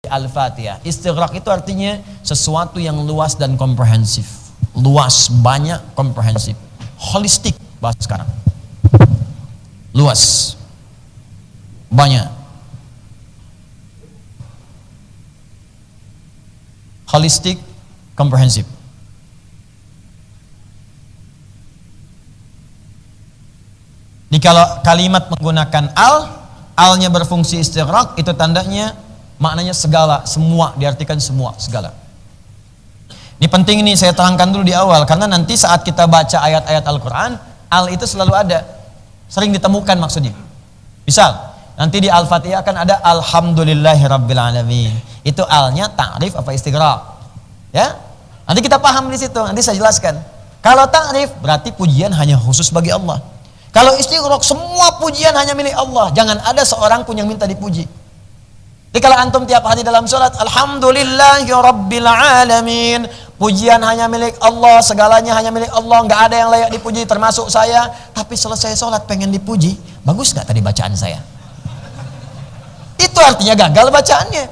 Al-Fatihah. Istighraq itu artinya sesuatu yang luas dan komprehensif. Luas, banyak, komprehensif. Holistik bahasa sekarang. Luas, banyak, holistik, komprehensif. Ini kalau kalimat menggunakan al-nya berfungsi istighraq, itu tandanya maknanya segala, semua, diartikan semua, segala. Ini penting nih saya terangkan dulu di awal, karena nanti saat kita baca ayat-ayat Al-Quran, al itu selalu ada, sering ditemukan maksudnya. Misal, nanti di Al-Fatihah kan ada Alhamdulillahirrabbilalamin. Itu alnya ta'rif apa istighraq? Ya, nanti kita paham di situ, nanti saya jelaskan. Kalau ta'rif berarti pujian hanya khusus bagi Allah. Kalau istighraq semua pujian hanya milik Allah, jangan ada seorang pun yang minta dipuji. Jadi kalau antum tiap hari dalam sholat, Alhamdulillahirrabbilalamin, pujian hanya milik Allah, segalanya hanya milik Allah, nggak ada yang layak dipuji termasuk saya. Tapi selesai sholat pengen dipuji, bagus nggak tadi bacaan saya? Itu artinya gagal bacaannya.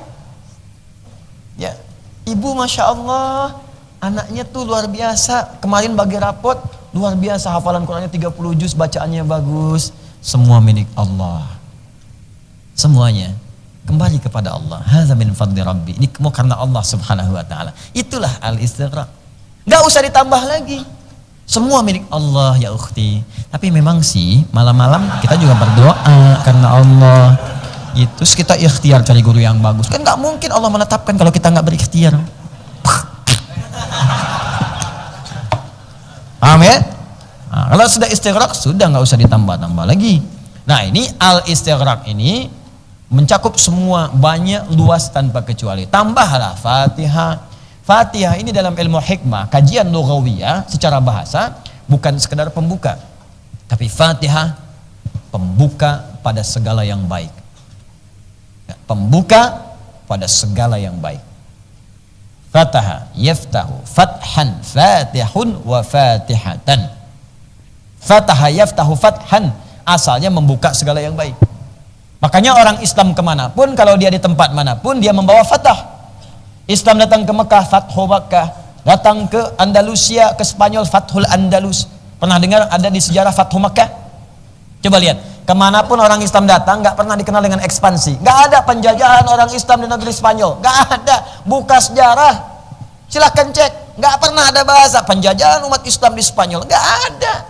Ya, ibu masya Allah, anaknya tuh luar biasa. Kemarin bagi rapot, luar biasa hafalan Qurannya 30 juz, bacaannya bagus. Semua milik Allah. Semuanya kembali kepada Allah. Hadza min fadli Rabbi. Ini semua karena Allah Subhanahu wa taala. Itulah al-istighraq. Enggak usah ditambah lagi. Semua milik Allah ya ukhti. Tapi memang sih malam-malam kita juga berdoa karena Allah. Itu kita ikhtiar cari guru yang bagus. Kan enggak mungkin Allah menetapkan kalau kita enggak berikhtiar. Paham ya? Nah, kalau sudah istighraq sudah enggak usah ditambah-tambah lagi. Nah, ini al-istighraq ini mencakup semua, banyak, luas tanpa kecuali. Tambahlah Fatihah. Fatihah ini dalam ilmu hikmah, kajian lughawiyah secara bahasa bukan sekedar pembuka, tapi Fatihah pembuka pada segala yang baik. Pembuka pada segala yang baik. Fataha yaftahu fathan fatihun wa fatihatan. Fataha yaftahu fathan asalnya membuka segala yang baik. Makanya orang Islam kemanapun, kalau dia di tempat manapun, dia membawa fatah. Islam datang ke Mekah, Fathu Makkah. Datang ke Andalusia, ke Spanyol, Fathul Andalus. Pernah dengar ada di sejarah Fathu Makkah? Coba lihat, kemanapun orang Islam datang, nggak pernah dikenal dengan ekspansi. Nggak ada penjajahan orang Islam di negeri Spanyol. Nggak ada. Buka sejarah, silahkan cek. Nggak pernah ada bahasa penjajahan umat Islam di Spanyol. Nggak ada.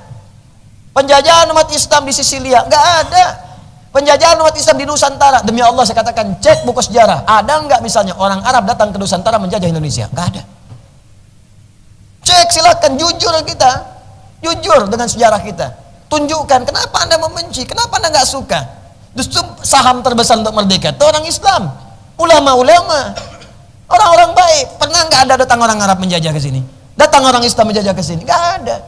Penjajahan umat Islam di Sisilia. Nggak ada. Penjajahan umat Islam di Nusantara, demi Allah saya katakan, cek buku sejarah, ada nggak misalnya orang Arab datang ke Nusantara menjajah Indonesia? Nggak ada. Cek silakan, jujur kita, jujur dengan sejarah kita, tunjukkan kenapa anda membenci, kenapa anda nggak suka. Justru saham terbesar untuk merdeka itu orang Islam, ulama-ulama, orang-orang baik. Pernah nggak ada datang orang Arab menjajah ke sini? Datang orang Islam menjajah ke sini? Nggak ada.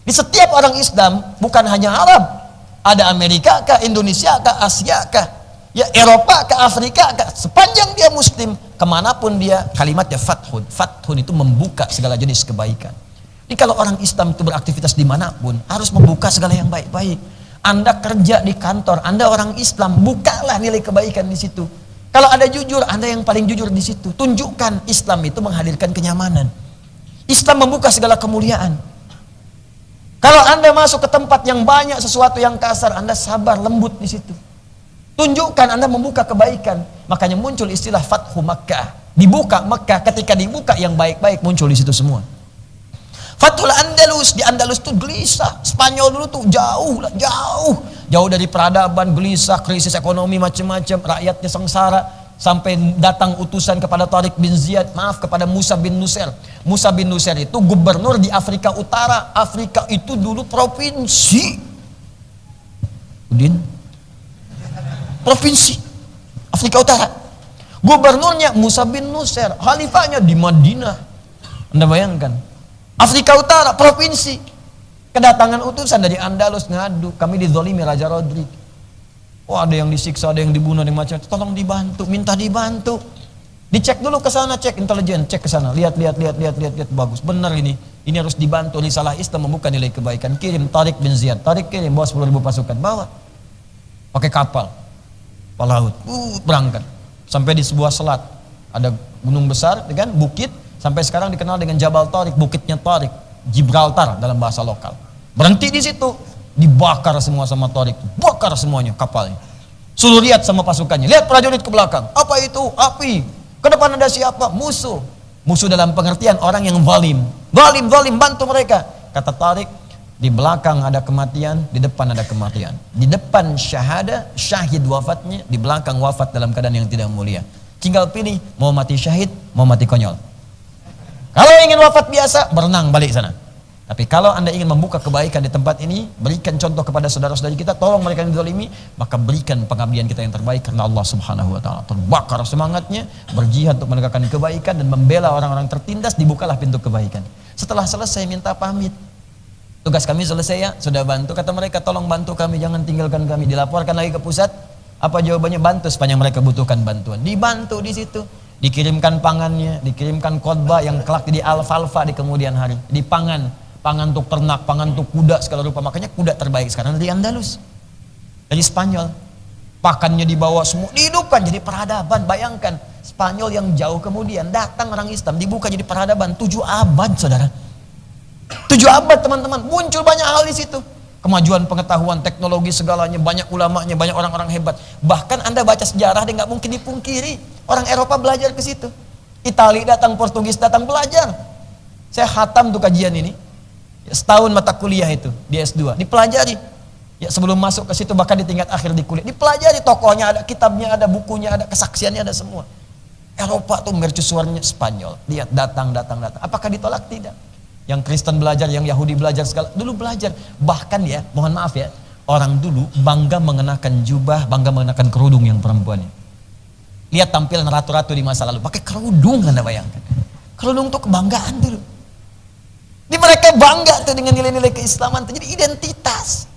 Di setiap orang Islam bukan hanya Arab. Ada Amerika kah, Indonesia kah, Asia kah, ya Eropa kah, Afrika kah, sepanjang dia Muslim, kemanapun dia, kalimatnya fathun. Fathun itu membuka segala jenis kebaikan. Jadi kalau orang Islam itu beraktivitas dimanapun, harus membuka segala yang baik-baik. Anda kerja di kantor, Anda orang Islam, bukalah nilai kebaikan di situ. Kalau ada jujur, Anda yang paling jujur di situ. Tunjukkan Islam itu menghadirkan kenyamanan. Islam membuka segala kemuliaan. Kalau Anda masuk ke tempat yang banyak sesuatu yang kasar, Anda sabar, lembut di situ. Tunjukkan Anda membuka kebaikan. Makanya muncul istilah Fathu Makkah. Dibuka Makkah, ketika dibuka yang baik-baik muncul di situ semua. Fathul Andalus, di Andalus tuh gelisah. Spanyol dulu tuh jauh lah, jauh dari peradaban, gelisah, krisis ekonomi macam-macam, rakyatnya sengsara. Sampai datang utusan kepada Tariq bin Ziyad, kepada Musa bin Nusair. Musa bin Nusair itu gubernur di Afrika Utara. Afrika itu dulu provinsi. Udin? Provinsi Afrika Utara. Gubernurnya Musa bin Nusair, khalifahnya di Madinah. Anda bayangkan, Afrika Utara, provinsi. Kedatangan utusan dari Andalus ngadu, kami dizalimi Raja Rodrik. Oh, ada yang disiksa, ada yang dibunuh, ada yang macam, tolong dibantu, minta dibantu. Dicek dulu ke sana, cek intelijen, cek ke sana, lihat, bagus, benar ini harus dibantu. Risalah Islam membuka nilai kebaikan. Kirim Tariq bin Ziyad, Tariq kirim, bawa 10.000 pasukan, bawa, pakai kapal laut, berangkat sampai di sebuah selat, Ada gunung besar dengan bukit, sampai sekarang dikenal dengan Jabal Tariq, bukitnya Tariq, Gibraltar dalam bahasa lokal. Berhenti di situ, dibakar semua sama Tariq, bakar semuanya kapalnya. Suruh lihat sama pasukannya, lihat prajurit ke belakang. Apa itu? Api. Ke depan ada siapa? Musuh. Musuh dalam pengertian orang yang zalim. Zalim, bantu mereka. Kata Tariq, di belakang ada kematian, di depan ada kematian. Di depan syahada, syahid wafatnya, di belakang wafat dalam keadaan yang tidak mulia. Tinggal pilih, mau mati syahid, mau mati konyol. Kalau ingin wafat biasa, berenang balik sana. Tapi kalau Anda ingin membuka kebaikan di tempat ini, berikan contoh kepada saudara-saudari kita, tolong mereka yang dizalimi, maka berikan pengabdian kita yang terbaik karena Allah Subhanahu wa taala. Terbakar semangatnya, berjihad untuk menegakkan kebaikan dan membela orang-orang tertindas, dibukalah pintu kebaikan. Setelah selesai minta pamit. Tugas kami selesai ya, sudah bantu, kata mereka, tolong bantu kami, jangan tinggalkan kami. Dilaporkan lagi ke pusat, apa jawabannya? Bantu sepanjang mereka butuhkan bantuan. Dibantu di situ, dikirimkan pangannya, dikirimkan khotbah yang kelak jadi alfalfa di kemudian hari. Di pangan untuk ternak, pangan untuk kuda segala rupa. Makanya kuda terbaik sekarang dari Andalus, dari Spanyol. Pakannya dibawa semua, dihidupkan jadi peradaban. Bayangkan, Spanyol yang jauh kemudian datang orang Islam, dibuka jadi peradaban. 7 abad saudara, 7 abad teman-teman, muncul banyak hal di situ. Kemajuan pengetahuan, teknologi segalanya, banyak ulamanya, banyak orang-orang hebat. Bahkan Anda baca sejarah, dia nggak mungkin dipungkiri. Orang Eropa belajar ke situ. Itali datang, Portugis datang belajar. Saya khatam tuh kajian ini. Setahun mata kuliah itu di S2, dipelajari. Ya sebelum masuk ke situ, bahkan di tingkat akhir di kuliah, dipelajari tokohnya ada, kitabnya ada, bukunya ada, kesaksiannya ada semua. Eropa tuh mercusuarnya Spanyol. Lihat datang. Apakah ditolak? Tidak. Yang Kristen belajar, yang Yahudi belajar, segala dulu belajar. Bahkan ya, mohon maaf ya, orang dulu bangga mengenakan jubah, bangga mengenakan kerudung yang perempuannya. Lihat tampilan ratu-ratu di masa lalu pakai kerudung, Anda bayangkan. Kerudung tuh kebanggaan dulu. Di mereka bangga tuh dengan nilai-nilai keislaman tuh, jadi identitas.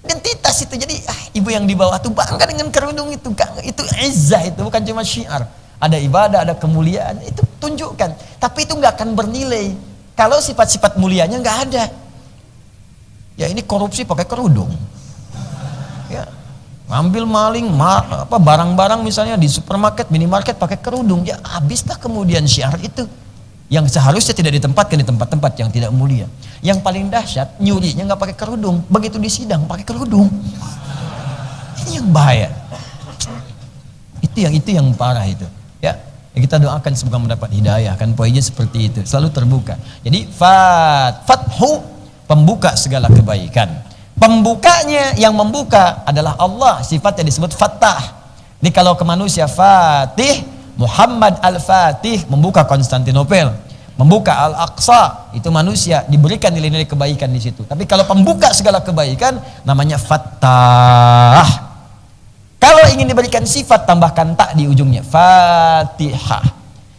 Identitas itu, jadi ibu yang di bawah tuh bangga dengan kerudung itu, itu izzah, itu bukan cuma syiar. Ada ibadah, ada kemuliaan, itu tunjukkan. Tapi itu nggak akan bernilai kalau sifat-sifat mulianya nggak ada. Ya ini korupsi pakai kerudung. Ya, ngambil maling, barang-barang misalnya di supermarket, minimarket pakai kerudung. Ya habislah kemudian syiar itu. Yang seharusnya tidak ditempatkan di tempat-tempat yang tidak mulia. Yang paling dahsyat, nyurinya nggak pakai kerudung, begitu di sidang pakai kerudung. Ini yang bahaya. Itu yang parah itu. Ya, kita doakan semoga mendapat hidayah, kan poinnya seperti itu, selalu terbuka. Jadi fathu, pembuka segala kebaikan. Pembukanya, yang membuka adalah Allah, sifatnya disebut Fattah. Ini kalau ke manusia Fatih, Muhammad Al-Fatih membuka Konstantinopel, membuka Al-Aqsa, itu manusia diberikan nilai-nilai kebaikan di situ. Tapi kalau pembuka segala kebaikan namanya Fattah. Kalau ingin diberikan sifat, tambahkan tak di ujungnya, Fatihah.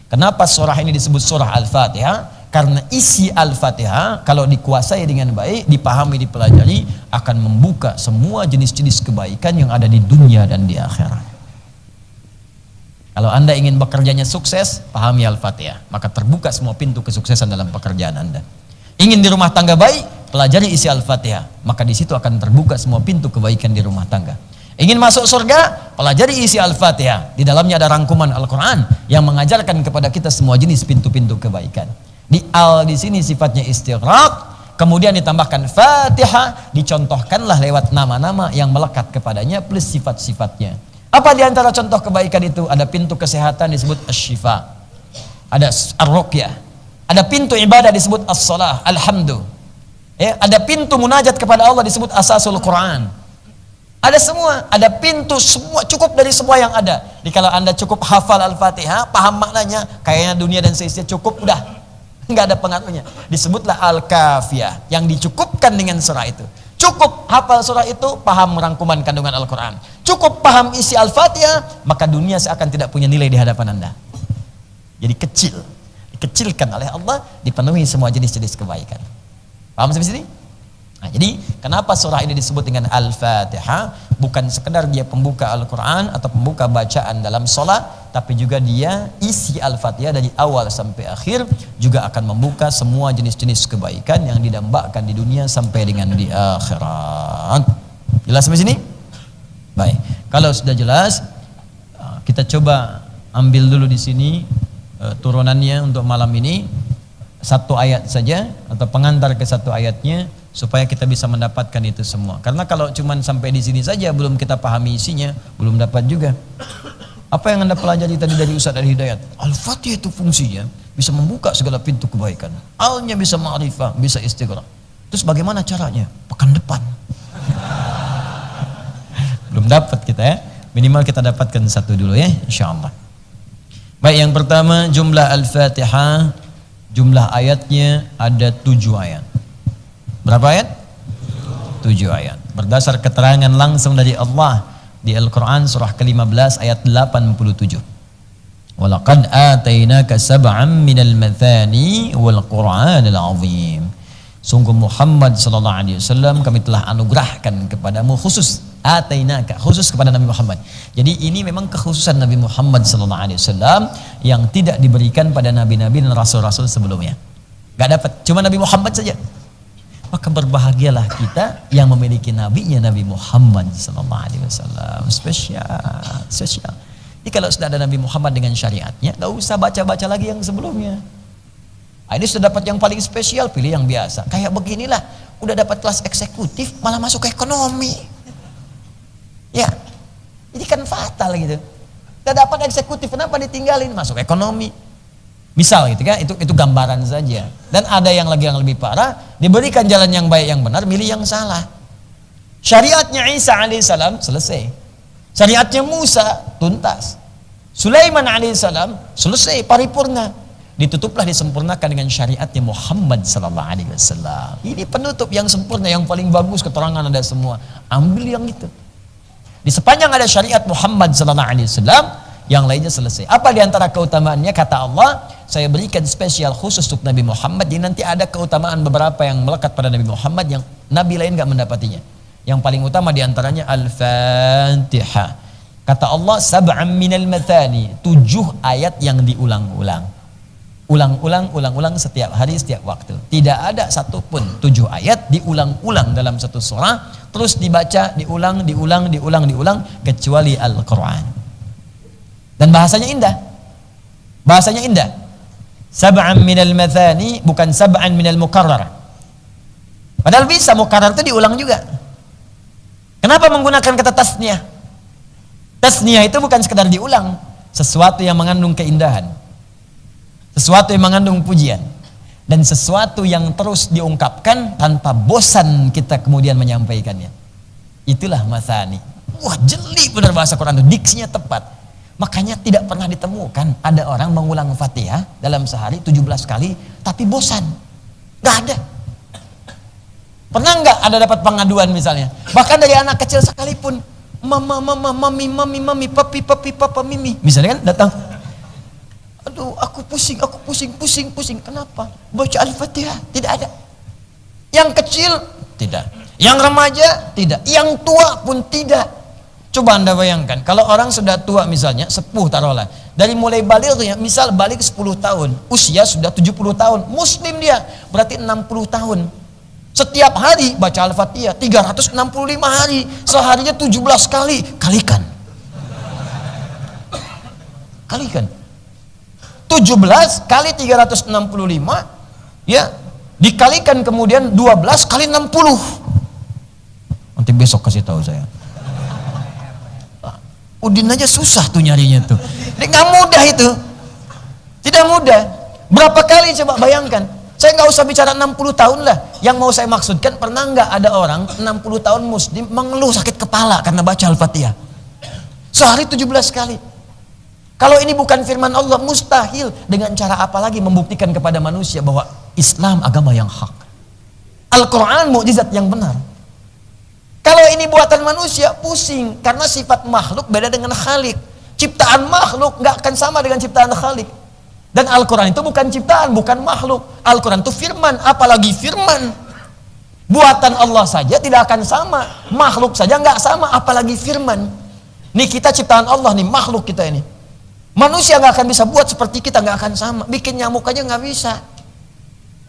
Kenapa surah ini disebut surah Al-Fatihah? Karena isi Al-Fatihah kalau dikuasai dengan baik, dipahami, dipelajari, akan membuka semua jenis-jenis kebaikan yang ada di dunia dan di akhirat. Kalau Anda ingin bekerjanya sukses, pahami Al-Fatihah, maka terbuka semua pintu kesuksesan dalam pekerjaan Anda. Ingin di rumah tangga baik, pelajari isi Al-Fatihah, maka di situ akan terbuka semua pintu kebaikan di rumah tangga. Ingin masuk surga, pelajari isi Al-Fatihah. Di dalamnya ada rangkuman Al-Quran yang mengajarkan kepada kita semua jenis pintu-pintu kebaikan. Di sini sifatnya istighraq, kemudian ditambahkan Fatihah, dicontohkanlah lewat nama-nama yang melekat kepadanya plus sifat-sifatnya. Apa di antara contoh kebaikan itu? Ada pintu kesehatan disebut asy-syifa, ada ar-ruqyah, ada pintu ibadah disebut as-shalah, alhamdu. Ada pintu munajat kepada Allah disebut asasul Quran. Ada semua, ada pintu semua, cukup dari semua yang ada. Jadi kalau Anda cukup hafal Al-Fatihah, paham maknanya, kayaknya dunia dan seisinya cukup, udah, nggak ada pengaruhnya. Disebutlah Al-Kafiyah, yang dicukupkan dengan surah itu. Cukup hafal surah itu, paham rangkuman kandungan Al-Quran. Cukup paham isi Al-Fatihah, maka dunia seakan tidak punya nilai di hadapan Anda. Jadi kecil, dikecilkan oleh Allah, dipenuhi semua jenis-jenis kebaikan. Paham sampai sini? Nah, jadi kenapa surah ini disebut dengan Al-Fatihah? Bukan sekedar dia pembuka Al-Quran atau pembuka bacaan dalam sholat, tapi juga dia isi Al-Fatihah dari awal sampai akhir juga akan membuka semua jenis-jenis kebaikan yang didambakan di dunia sampai dengan di akhirat. Jelas sampai sini? Baik, kalau sudah jelas, kita coba ambil dulu di sini turunannya untuk malam ini, satu ayat saja atau pengantar ke satu ayatnya supaya kita bisa mendapatkan itu semua. Karena kalau cuman sampai di sini saja belum kita pahami isinya, belum dapat juga. Apa yang Anda pelajari tadi dari Ustaz Al-Hidayat? Al-Fatihah itu fungsinya bisa membuka segala pintu kebaikan. Al-nya bisa ma'rifah, bisa istighfar. Terus bagaimana caranya? Pekan depan. Belum dapat kita ya. Minimal kita dapatkan satu dulu ya, insyaallah. Baik, yang pertama jumlah Al-Fatihah, jumlah ayatnya ada 7 ayat. Berapa ayat? 7 ayat. Berdasar keterangan langsung dari Allah di Al-Quran surah ke-15 ayat 87. Walaqad atainaka sab'an minal mathani wal Qur'anil azim. Sungguh Muhammad sallallahu alaihi wasallam kami telah anugerahkan kepadamu khusus, atainaka khusus kepada Nabi Muhammad. Jadi ini memang kekhususan Nabi Muhammad sallallahu alaihi wasallam yang tidak diberikan pada nabi-nabi dan rasul-rasul sebelumnya. Gak dapat, cuma Nabi Muhammad saja. Maka berbahagialah kita yang memiliki nabinya Nabi Muhammad sallallahu alaihi wasallam. Spesial. Jadi kalau sudah ada Nabi Muhammad dengan syariatnya, gak usah baca-baca lagi yang sebelumnya. Ini sudah dapat yang paling spesial, pilih yang biasa. Kayak beginilah, udah dapat kelas eksekutif, malah masuk ke ekonomi. Ya, ini kan fatal gitu. Udah dapat eksekutif, kenapa ditinggalin? Masuk ekonomi. Misal gitu kan, itu gambaran saja. Dan ada yang lebih parah, diberikan jalan yang baik yang benar, milih yang salah. Syariatnya Isa alaihissalam selesai. Syariatnya Musa tuntas. Sulaiman alaihissalam selesai paripurna. Ditutuplah, disempurnakan dengan syariatnya Muhammad sallallahu alaihi wasallam. Ini penutup yang sempurna, yang paling bagus, keterangan ada semua. Ambil yang itu. Di sepanjang ada syariat Muhammad sallallahu alaihi wasallam, yang lainnya selesai. Apa diantara keutamaannya? Kata Allah, saya berikan spesial khusus untuk Nabi Muhammad. Jadi nanti ada keutamaan beberapa yang melekat pada Nabi Muhammad yang Nabi lain gak mendapatinya. Yang paling utama diantaranya Al-Fatihah. Kata Allah, sab'an minal mathani, 7 ayat yang diulang-ulang. Ulang-ulang setiap hari, setiap waktu. Tidak ada satupun 7 ayat diulang-ulang dalam satu surah, terus dibaca, diulang, kecuali Al-Quran. Dan bahasanya indah. Sab'an minal mathani, bukan sab'an minal mukarrar. Padahal bisa mukarrar itu diulang juga. Kenapa menggunakan kata tasniyah? Tasniyah itu bukan sekedar diulang, sesuatu yang mengandung keindahan, sesuatu yang mengandung pujian, dan sesuatu yang terus diungkapkan tanpa bosan kita kemudian menyampaikannya. Itulah mathani. Wah, jeli benar bahasa Quran itu, diksinya tepat. Makanya tidak pernah ditemukan ada orang mengulang Fatihah dalam sehari 17 kali tapi bosan. Gak ada. Pernah nggak ada dapat pengaduan misalnya? Bahkan dari anak kecil sekalipun, mami, papi, papa, mimi. Misalnya kan datang, aduh aku pusing. Kenapa? Baca Al-Fatihah. Tidak ada. Yang kecil tidak. Yang remaja tidak. Yang tua pun tidak. Coba Anda bayangkan, kalau orang sudah tua misalnya, sepuh taruhlah, dari mulai balignya, misal balik 10 tahun, usia sudah 70 tahun, muslim dia, berarti 60 tahun. Setiap hari baca Al-Fatihah, 365 hari, seharinya 17 kali, kalikan. 17 kali 365, ya, dikalikan kemudian 12 kali 60. Nanti besok kasih tahu saya. Udin aja susah tuh nyarinya tuh. Nggak mudah itu. Tidak mudah. Berapa kali coba bayangkan. Saya nggak usah bicara 60 tahun lah. Yang mau saya maksudkan, pernah nggak ada orang 60 tahun muslim mengeluh sakit kepala karena baca Al-Fatihah? Sehari 17 kali. Kalau ini bukan firman Allah, mustahil. Dengan cara apa lagi membuktikan kepada manusia bahwa Islam agama yang hak. Al-Quran mukjizat yang benar. Kalau ini buatan manusia, pusing. Karena sifat makhluk beda dengan khalik. Ciptaan makhluk nggak akan sama dengan ciptaan khalik. Dan Al-Quran itu bukan ciptaan, bukan makhluk. Al-Quran itu firman, apalagi firman. Buatan Allah saja tidak akan sama. Makhluk saja nggak sama, apalagi firman. Nih kita ciptaan Allah nih, makhluk kita ini. Manusia nggak akan bisa buat seperti kita, nggak akan sama. Bikin nyamuk aja nggak bisa.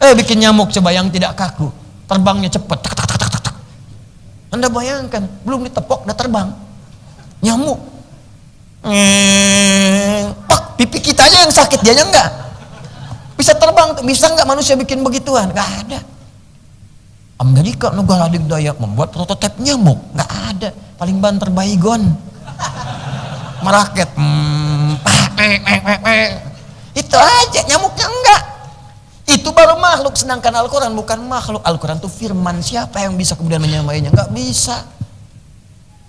Bikin nyamuk coba yang tidak kaku. Terbangnya cepat. Anda bayangkan, belum ditepok udah terbang. Nyamuk. pak, pipi kita aja yang sakit, dianya enggak. Bisa terbang, bisa enggak manusia bikin begituan? Enggak ada. Amerika negara adidaya membuat prototipe nyamuk, enggak ada. Paling banter baygon, meraket, itu aja, nyamuknya enggak. Itu baru makhluk, sedangkan Al-Quran bukan makhluk. Al-Quran itu firman, siapa yang bisa kemudian menyamainya? Enggak bisa.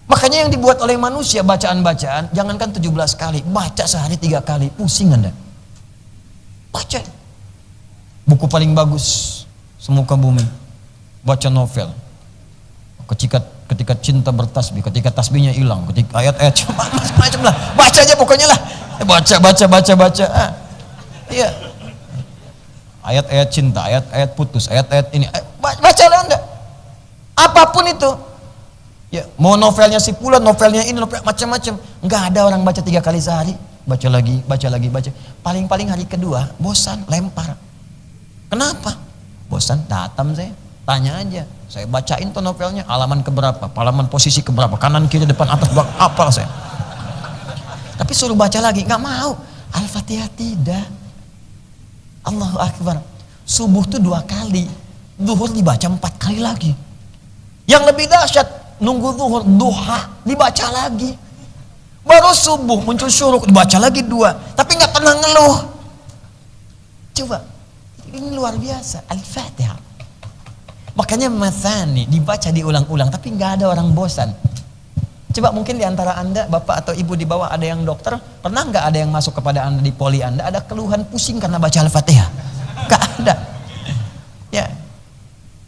Makanya yang dibuat oleh manusia, bacaan-bacaan, jangankan 17 kali, baca sehari 3 kali, pusing Anda. Baca. Buku paling bagus semuka bumi, baca novel. Ketika cinta bertasbih, ketika tasbihnya hilang, ketika ayat-ayat macam-macam lah, baca aja pokoknya lah. Baca. Iya. Ayat-ayat cinta, ayat-ayat putus, ayat-ayat ini, baca lah Anda. Apapun itu. Ya, mau novelnya si Fulan, novelnya ini, novel macam-macam. Enggak ada orang baca 3 kali sehari, baca lagi. Paling-paling hari kedua bosan, lempar. Kenapa? Bosan, datang saya. Tanya aja. Saya bacain tuh novelnya, halaman keberapa, halaman posisi keberapa, kanan kiri depan atas belakang, apal saya. Tapi suruh baca lagi, nggak mau. Al-Fatihah tidak. Allahu Akbar. Subuh tuh 2 kali, zuhur dibaca 4 kali lagi. Yang lebih dahsyat, nunggu zuhur, duha dibaca lagi. Baru subuh muncul syuruk, dibaca lagi 2, tapi nggak pernah ngeluh. Coba, ini luar biasa. Al-Fatihah. Makanya Matsani dibaca diulang-ulang, tapi nggak ada orang bosan. Coba mungkin di antara Anda, bapak atau ibu di bawah ada yang dokter, pernah nggak ada yang masuk kepada Anda di poli Anda, ada keluhan pusing karena baca Al-Fatihah? Nggak ada. Ya,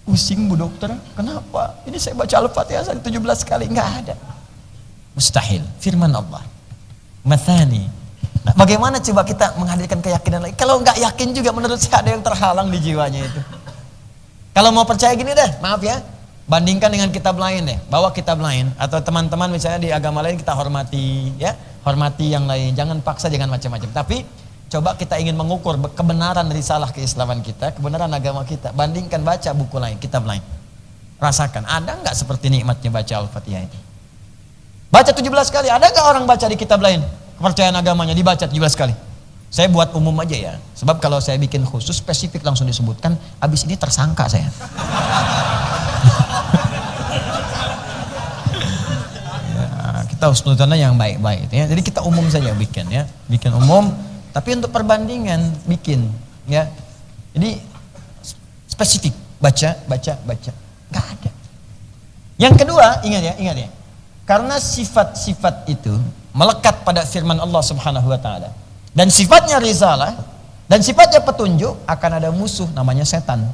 pusing bu dokter, kenapa? Ini saya baca Al-Fatihah 17 kali, nggak ada. Mustahil, firman Allah. Matsani. Nah, bagaimana coba kita menghadirkan keyakinan lagi? Kalau nggak yakin juga menurut saya ada yang terhalang di jiwanya itu. Kalau mau percaya gini deh, maaf ya, bandingkan dengan kitab lain deh, bawa kitab lain atau teman-teman misalnya di agama lain kita hormati, ya, hormati yang lain, jangan paksa, jangan macam-macam. Tapi coba kita ingin mengukur kebenaran risalah keislaman kita, kebenaran agama kita, bandingkan baca buku lain, kitab lain. Rasakan, ada nggak seperti nikmatnya baca Al-Fatihah itu? Baca 17 kali, ada nggak orang baca di kitab lain? Kepercayaan agamanya dibaca 17 kali. Saya buat umum aja ya, sebab kalau saya bikin khusus spesifik langsung disebutkan, abis ini tersangka saya. Ya, kita harus penuntutannya yang baik-baik ya. Jadi kita umum saja bikin ya, bikin umum, tapi untuk perbandingan bikin ya. Jadi spesifik, baca, nggak ada. Yang kedua, ingat ya, karena sifat-sifat itu melekat pada firman Allah Subhanahu wa taala. Dan sifatnya risalah dan sifatnya petunjuk, akan ada musuh namanya setan.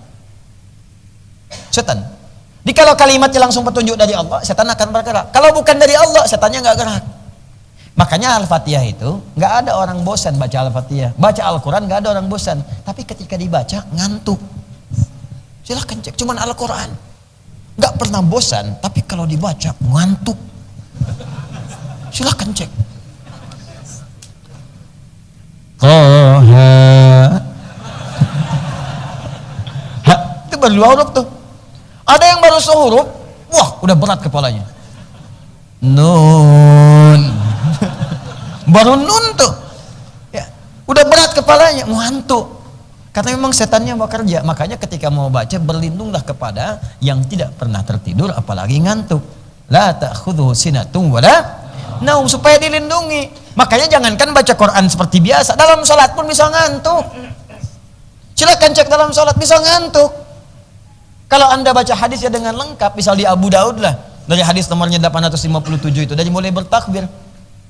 Setan. Jadi kalau kalimatnya langsung petunjuk dari Allah, setan akan bergerak. Kalau bukan dari Allah, setannya nggak gerak. Makanya Al-Fatihah itu nggak ada orang bosan baca Al-Fatihah. Baca Al-Quran nggak ada orang bosan. Tapi ketika dibaca ngantuk. Silahkan cek, cuman Al-Quran nggak pernah bosan. Tapi kalau dibaca ngantuk. Silahkan cek. Itu baru 2 huruf tuh. Ada yang baru sehuruf, wah udah berat kepalanya. Nun. Baru nun tuh. Ya, udah berat kepalanya, ngantuk. Karena memang setannya bekerja. Makanya ketika mau baca, berlindunglah kepada yang tidak pernah tertidur, apalagi ngantuk. La ta'khudhuhu sinatun wala naum, supaya dilindungi. Makanya jangankan baca Quran seperti biasa, dalam sholat pun bisa ngantuk. Silakan cek dalam sholat, bisa ngantuk. Kalau Anda baca hadisnya dengan lengkap, misal di Abu Daud lah, dari hadis nomornya 857 itu, dari mulai bertakbir.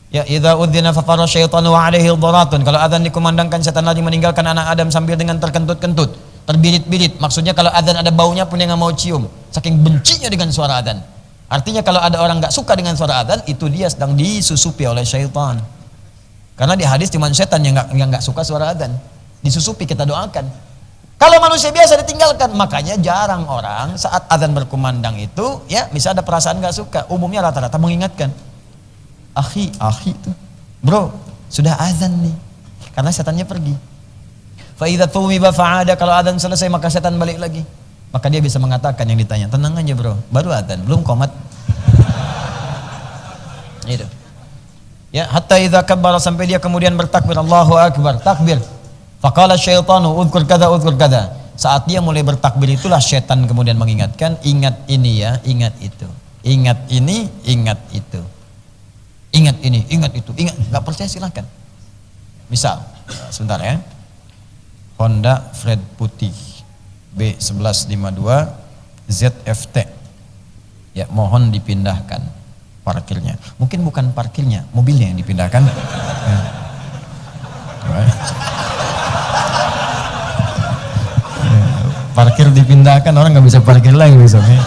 Ya, idza udzina fa fara syaitanu wa alaihi dharatun. Kalau azan dikumandangkan, setan lari meninggalkan anak Adam sambil dengan terkentut-kentut, terbirit-birit. Maksudnya kalau azan ada baunya pun dia nggak mau cium, saking bencinya dengan suara azan. Artinya kalau ada orang nggak suka dengan suara azan, itu dia sedang disusupi oleh syaitan. Karena di hadis cuma setan yang nggak suka suara azan, disusupi, kita doakan. Kalau manusia biasa ditinggalkan, makanya jarang orang saat azan berkumandang itu, ya, misal ada perasaan nggak suka, umumnya rata-rata mengingatkan, akhi itu, bro, sudah azan nih, karena setannya pergi. Fa idza thuwiba fa'ada, kalau azan selesai maka setan balik lagi. Maka dia bisa mengatakan yang ditanya, tenang aja bro, baru azan, belum qomat. Itu. Ya, hatta idza kabbara, sampai dia kemudian bertakbir, Allahu akbar, takbir. Faqala syaitanu udhkur kadza udhkur kadza. Saat dia mulai bertakbir itulah syaitan kemudian mengingatkan, ingat ini ya, ingat itu. Ingat ini, ingat itu. Ingat ini, ingat itu. Ingat, enggak percaya silakan. Misal, sebentar ya. Honda Fred putih B1152 ZFT. Ya, mohon dipindahkan parkirnya. Mungkin bukan parkirnya, mobilnya yang dipindahkan. Ya. Parkir dipindahkan, orang nggak bisa parkir lagi besoknya.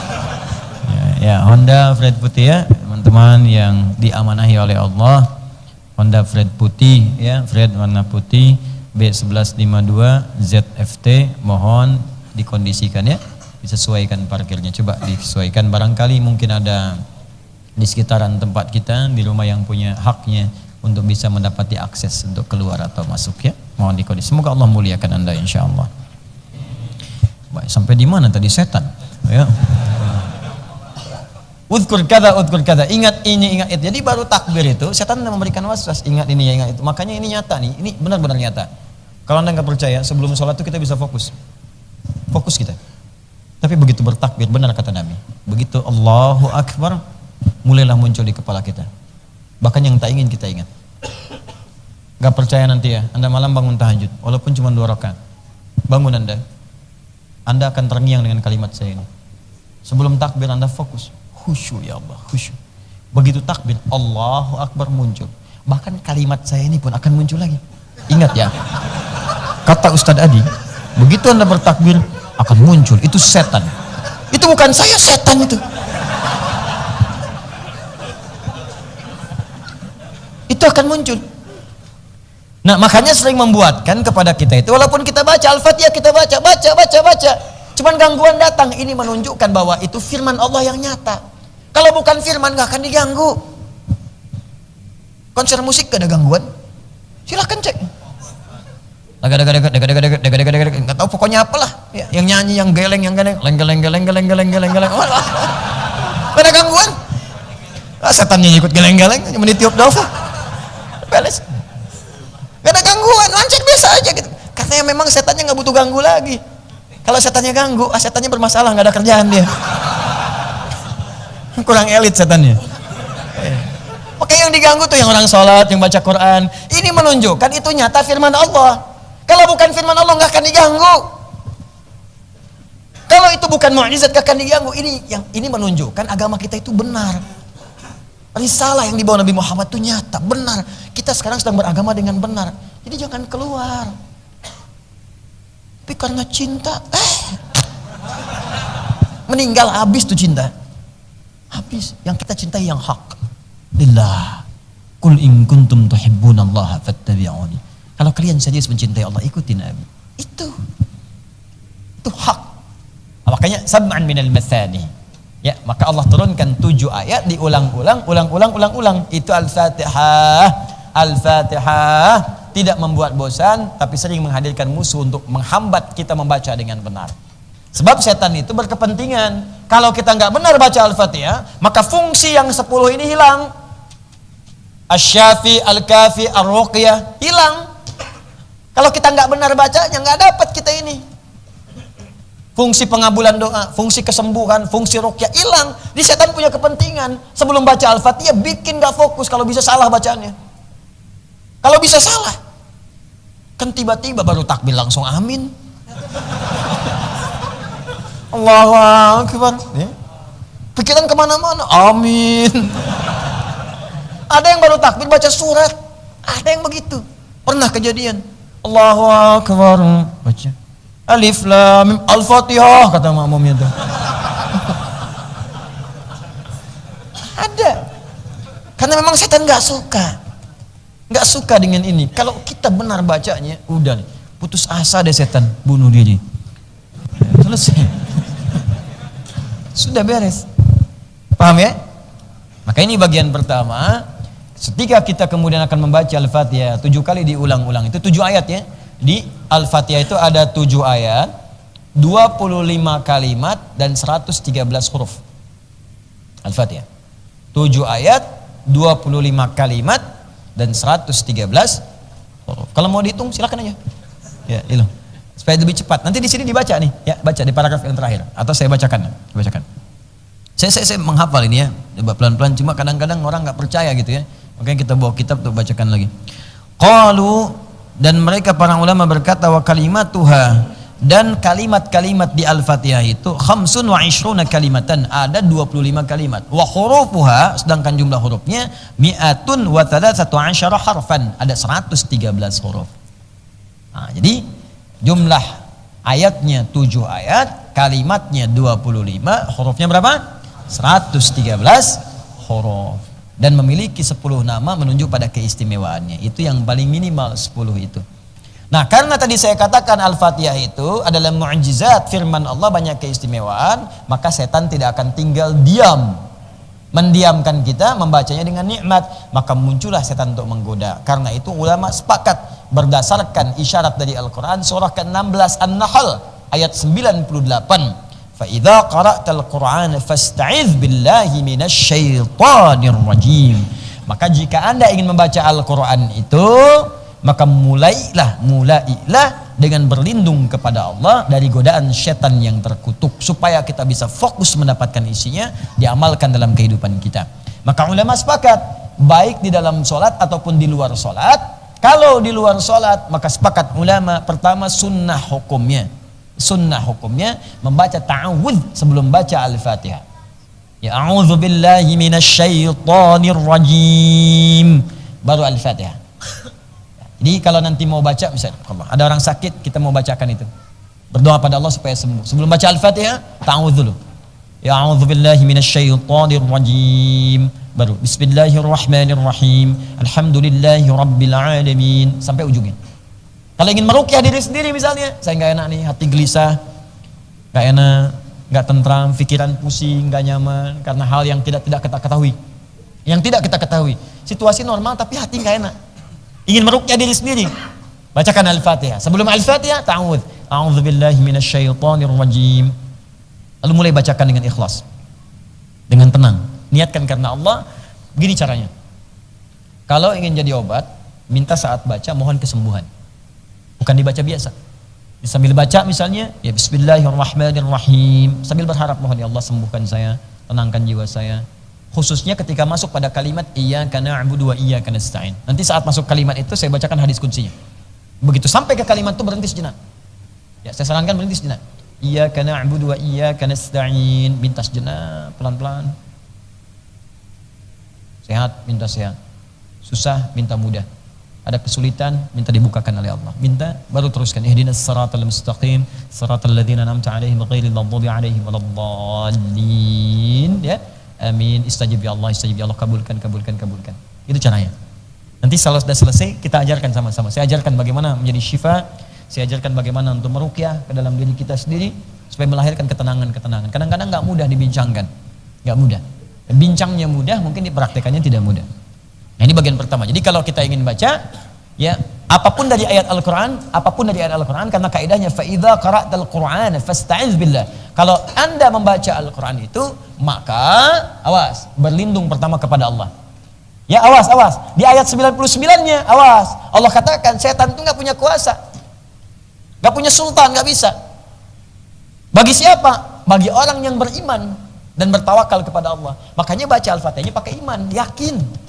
Ya, Honda Fred putih ya, teman-teman yang diamanahi oleh Allah. Honda Fred putih ya, Fred warna putih B1152 ZFT, mohon dikondisikan ya, disesuaikan parkirnya. Coba disesuaikan, barangkali mungkin ada di sekitaran tempat kita di rumah yang punya haknya untuk bisa mendapati akses untuk keluar atau masuk ya. Mohon dikondisi. Semoga Allah muliakan Anda insyaallah. Baik, sampai di mana tadi setan? Ya. Udhkur kada, ingat ini, ingat itu. Jadi baru takbir itu setan memberikan waswas, ingat ini ya, ingat itu. Makanya ini nyata nih, ini benar-benar nyata. Kalau Anda nggak percaya, sebelum sholat itu kita bisa fokus kita. Tapi begitu bertakbir, benar kata Nabi, begitu Allahu Akbar, mulailah muncul di kepala kita. Bahkan yang tak ingin kita ingat. Gak percaya nanti ya, Anda malam bangun tahajud, walaupun cuma 2 rakaat, bangun Anda akan terngiang dengan kalimat saya ini. Sebelum takbir Anda fokus, khusyuk ya Allah, khusyuk. Begitu takbir, Allahu Akbar muncul. Bahkan kalimat saya ini pun akan muncul lagi. Ingat ya, kata Ustadz Adi, begitu Anda bertakbir akan muncul, itu setan. Itu bukan saya, setan itu. Itu akan muncul. Nah, makanya sering membuatkan kepada kita itu, walaupun kita baca Al-Fatihah, kita baca. Cuman gangguan datang, ini menunjukkan bahwa itu firman Allah yang nyata. Kalau bukan firman gak akan diganggu. Konser musik gak ada gangguan? Silahkan cek. Gak tahu pokoknya apalah. Ya, yang nyanyi, yang geleng, geleng. Gak ada gangguan. Setannya ikut geleng-geleng, menitiup dofa. Beres. Gak ada gangguan, lancar biasa aja gitu. Katanya memang setannya gak butuh ganggu lagi. Kalau setannya ganggu, setannya bermasalah, gak ada kerjaan dia. Kurang elit setannya. Oke, yang diganggu tuh yang orang sholat, yang baca Quran. Ini menunjukkan itu nyata firman Allah. Kalau bukan firman Allah gak akan diganggu. Kalau itu bukan mukjizat gak akan diganggu. Ini menunjukkan agama kita itu benar. Risalah yang dibawa Nabi Muhammad itu nyata, benar. Kita sekarang sedang beragama dengan benar. Jadi jangan keluar. Tapi karena cinta, meninggal habis tuh cinta. Habis. Yang kita cintai yang hak. Lillah. Qul in kuntum tuhibbunallaha fattabi'uni. Kalau kalian serius mencintai Allah, ikuti Nabi. Itu hak. Makanya sab'an minal mathani. Ya, maka Allah turunkan 7 ayat, diulang-ulang. Itu Al-Fatihah. Al-Fatihah tidak membuat bosan, tapi sering menghadirkan musuh untuk menghambat kita membaca dengan benar. Sebab setan itu berkepentingan. Kalau kita nggak benar baca Al-Fatihah, maka fungsi yang 10 ini hilang. Asy-Syafi, Al-Kafi, Ar-Ruqyah hilang. Kalau kita nggak benar bacanya, nggak dapat kita ini. Fungsi pengabulan doa, fungsi kesembuhan, fungsi ruqyah hilang. Di setan punya kepentingan. Sebelum baca Al-Fatihah bikin gak fokus, kalau bisa salah bacaannya. Kalau bisa salah, kan tiba-tiba baru takbir langsung amin. Allahu Akbar. Pikiran kemana-mana, amin. Ada yang baru takbir baca surat, ada yang begitu. Pernah kejadian, Allahu Akbar, baca Alif Lam Mim Al-Fatihah, kata makmumnya tuh. Ada. Karena memang setan gak suka dengan ini. Kalau kita benar bacanya, udah nih, putus asa deh setan, bunuh diri. Selesai. Sudah beres. Paham ya? Maka ini bagian pertama. Ketika kita kemudian akan membaca Al-Fatihah 7 kali diulang-ulang, itu 7 ayat ya. Di Al-Fatihah itu ada 7 ayat, 25 kalimat dan 113 huruf. Al-Fatihah 7 ayat, 25 kalimat, dan 113 huruf. Kalau mau dihitung silakan aja. Ya, itu. Supaya lebih cepat. Nanti di sini dibaca nih, ya, baca di paragraf yang terakhir atau saya bacakan. Saya menghafal ini ya, coba pelan-pelan, cuma kadang-kadang orang nggak percaya gitu ya. Makanya kita bawa kitab untuk bacakan lagi. Qalu, dan mereka para ulama berkata, wa kalimatuha, dan kalimat-kalimat di Al-Fatihah itu khamsun wa ishruna kalimatan, ada 25 kalimat. Wa hurufuha, sedangkan jumlah hurufnya mi'atun wa thalathatu asyara harfan, ada 113 huruf. Nah, jadi jumlah ayatnya 7 ayat, kalimatnya 25, hurufnya berapa? 113 huruf. Dan memiliki 10 nama menunjuk pada keistimewaannya. Itu yang paling minimal 10 itu. Nah, karena tadi saya katakan Al-Fatihah itu adalah mu'jizat firman Allah, banyak keistimewaan, maka setan tidak akan tinggal diam, mendiamkan kita membacanya dengan nikmat, maka muncullah setan untuk menggoda. Karena itu ulama sepakat berdasarkan isyarat dari Al-Quran surah ke-16 An-Nahl ayat 98, fa idza qara'tal Qur'ana fasta'iz billahi minasyaitonir rajim. Maka jika Anda ingin membaca Al-Quran itu, maka mulailah dengan berlindung kepada Allah dari godaan setan yang terkutuk, supaya kita bisa fokus mendapatkan isinya, diamalkan dalam kehidupan kita. Maka ulama sepakat, baik di dalam sholat ataupun di luar sholat. Kalau di luar sholat, maka sepakat ulama, pertama sunnah hukumnya membaca ta'awudz sebelum baca Al-Fatihah. Ya, a'udzu billahi minasyaitonir rajim, baru Al-Fatihah. Jadi kalau nanti mau baca, misalnya ada orang sakit, kita mau bacakan itu, berdoa pada Allah supaya sembuh. Sebelum baca Al-Fatihah, ta'awudz dulu. Ya, a'udzu billahi minasyaitonir rajim, baru bismillahirrahmanirrahim, alhamdulillahi rabbil alamin, sampai ujungnya. Kalau ingin meruqyah diri sendiri misalnya, saya nggak enak nih, hati gelisah, nggak enak, nggak tentram, pikiran pusing, nggak nyaman karena hal yang tidak kita ketahui, situasi normal tapi hati nggak enak, ingin meruqyah diri sendiri, bacakan Al-Fatihah. Sebelum Al-Fatihah, ta'awudz, a'udzubillahi minasyaitonir rajim, lalu mulai bacakan dengan ikhlas, dengan tenang, niatkan karena Allah. Begini caranya, kalau ingin jadi obat, minta saat baca mohon kesembuhan, bukan dibaca biasa. Sambil baca misalnya, ya bismillahirrahmanirrahim, sambil berharap, mohon ya Allah sembuhkan saya, tenangkan jiwa saya. Khususnya ketika masuk pada kalimat iyyaka na'budu wa iyyaka nasta'in. Nanti saat masuk kalimat itu saya bacakan hadis kuncinya. Begitu sampai ke kalimat itu berhenti sejenak. Ya, saya sarankan berhenti sejenak. Iyyaka na'budu wa iyyaka nasta'in, minta sejenak, pelan-pelan. Sehat, minta sehat. Susah, minta mudah. Ada kesulitan, minta dibukakan oleh Allah. Minta, baru teruskan. Ihdinas siratal mustaqim, siratal ladzina an'amta 'alaihim ghairil maghdubi 'alaihim waladdallin. Ya. Amin. Istajib ya Allah, kabulkan. Itu caranya. Nanti kalau sudah selesai, kita ajarkan sama-sama. Saya ajarkan bagaimana menjadi syifa, saya ajarkan bagaimana untuk meruqyah ke dalam diri kita sendiri supaya melahirkan ketenangan. Kadang-kadang enggak mudah dibincangkan. Enggak mudah. Bincangnya mudah, mungkin dipraktekannya tidak mudah. Nah, ini bagian pertama. Jadi kalau kita ingin baca, ya, apapun dari ayat Al-Quran, karena kaidahnya fa idza qara'tal Qur'ana fasta'iz billah. Kalau Anda membaca Al-Quran itu, maka awas, berlindung pertama kepada Allah. Ya, awas. Di ayat 99-nya, awas. Allah katakan setan itu enggak punya kuasa. Enggak punya sultan, enggak bisa. Bagi siapa? Bagi orang yang beriman dan bertawakal kepada Allah. Makanya baca Al-Fatihahnya pakai iman, yakin.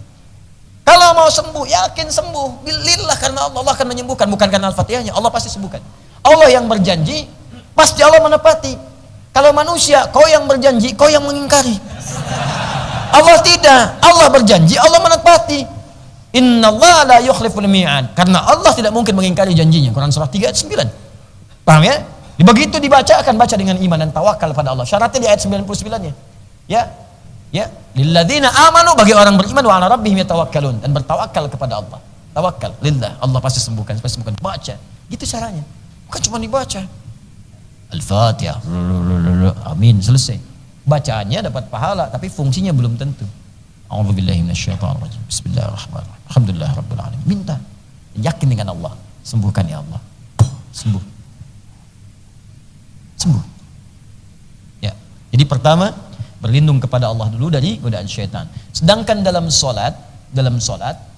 Kalau mau sembuh, yakin sembuh. Bilillah, karena Allah akan menyembuhkan, bukan karena Al-Fatihahnya. Allah pasti sembuhkan. Allah yang berjanji, pasti Allah menepati. Kalau manusia, kau yang berjanji, kau yang mengingkari. Allah tidak. Allah berjanji, Allah menepati. Innallaha la yukhliful mi'ad. Karena Allah tidak mungkin mengingkari janjinya. Quran surah 3 ayat 9. Paham ya? Begitu dibaca, akan baca dengan iman dan tawakal pada Allah. Syaratnya di ayat 99-nya. Ya, lilladzina amanu, bagi orang beriman, wa ala rabbihim yatawakkalun, dan bertawakal kepada Allah. Tawakal lillah, Allah pasti sembuhkan. Baca. Gitu caranya. Bukan cuma dibaca. Al-Fatihah. Amin, selesai. Bacaannya dapat pahala, tapi fungsinya belum tentu. A'udzubillahi minasyaitonir rajim. Bismillahirrahmanirrahim. Alhamdulillah rabbil alamin. Minta. Yakin dengan Allah. Sembuhkan ya Allah. Sembuh. Ya. Jadi pertama, berlindung kepada Allah dulu dari godaan syaitan. Sedangkan dalam sholat